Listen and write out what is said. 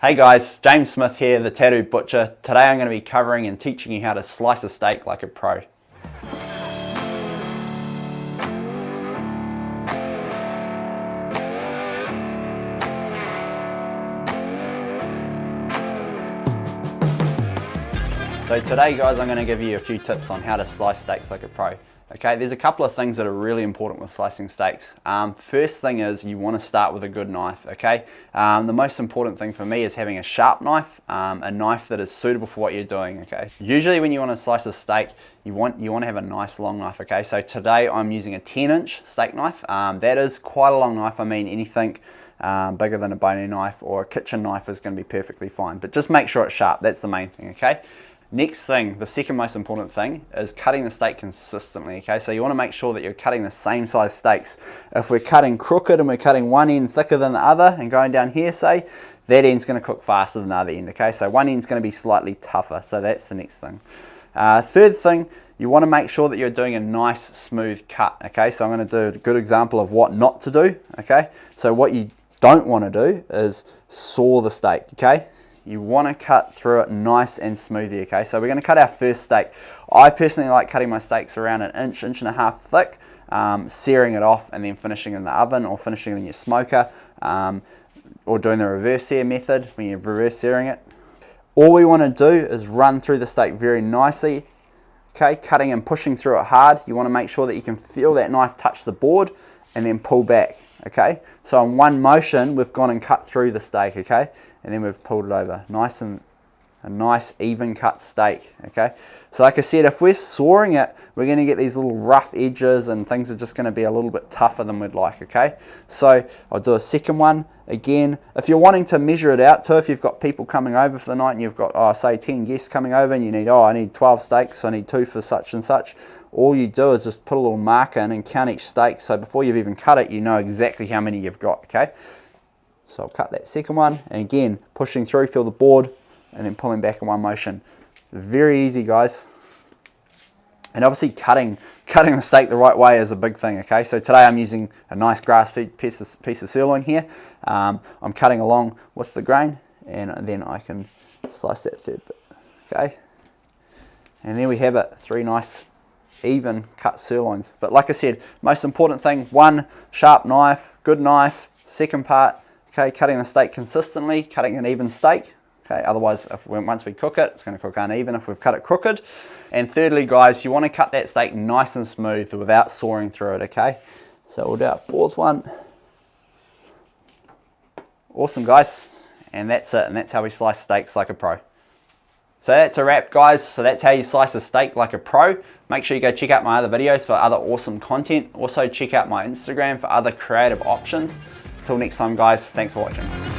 Hey guys, James Smith here, the Tattooed Butcher. Today I'm going to be covering and teaching you how to slice a steak like a pro. So today guys, I'm going to give you a few tips on how to slice steaks like a pro. Okay, there's a couple of things that are really important with slicing steaks. First thing is you want to start with a good knife, okay? The most important thing for me is having a sharp knife, a knife that is suitable for what you're doing, okay? Usually when you want to slice a steak, you want to have a nice long knife, okay? So today I'm using a 10-inch steak knife. That is quite a long knife. I mean, anything bigger than a boning knife or a kitchen knife is going to be perfectly fine, but just make sure it's sharp. That's the main thing, okay? Next thing, the second most important thing, is cutting the steak consistently, okay? So you want to make sure that you're cutting the same size steaks. If we're cutting crooked and we're cutting one end thicker than the other and going down here, say, that end's going to cook faster than the other end, okay? So one end's going to be slightly tougher, so that's the next thing. Third thing, you want to make sure that you're doing a nice smooth cut, okay? So I'm going to do a good example of what not to do, okay? So what you don't want to do is saw the steak, okay? You want to cut through it nice and smoothly, okay? So we're going to cut our first steak. I personally like cutting my steaks around an inch and a half thick, searing it off and then finishing in the oven or finishing it in your smoker, or doing the reverse sear method when you're reverse searing it. All we want to do is run through the steak very nicely, okay? Cutting and pushing through it hard. You want to make sure that you can feel that knife touch the board and then pull back, okay? So in one motion, we've gone and cut through the steak, okay? And then we've pulled it over. Nice and a nice even cut steak, okay? So like I said, if we're sawing it, we're gonna get these little rough edges and things are just gonna be a little bit tougher than we'd like, okay? So I'll do a second one. Again, if you're wanting to measure it out too, if you've got people coming over for the night and you've got, say 10 guests coming over and you need, I need 12 steaks, I need 2 for such and such. All you do is just put a little marker in and count each steak, so before you've even cut it, you know exactly how many you've got, okay? So I'll cut that second one, and again, pushing through, feel the board, and then pulling back in one motion. Very easy, guys. And obviously cutting the steak the right way is a big thing, okay? So today I'm using a nice grass-fed piece of sirloin here. I'm cutting along with the grain, and then I can slice that third bit, okay? And there we have it, 3 nice, even cut sirloins. But like I said, most important thing, one, sharp knife, good knife. Second part, okay, cutting the steak consistently, cutting an even steak. Okay, otherwise, once we cook it, it's going to cook uneven if we've cut it crooked. And thirdly, guys, you want to cut that steak nice and smooth without sawing through it, okay? So we'll do our fourth one. Awesome, guys. And that's it, and that's how we slice steaks like a pro. So that's a wrap, guys. So that's how you slice a steak like a pro. Make sure you go check out my other videos for other awesome content. Also check out my Instagram for other creative options. Until next time, guys, thanks for watching.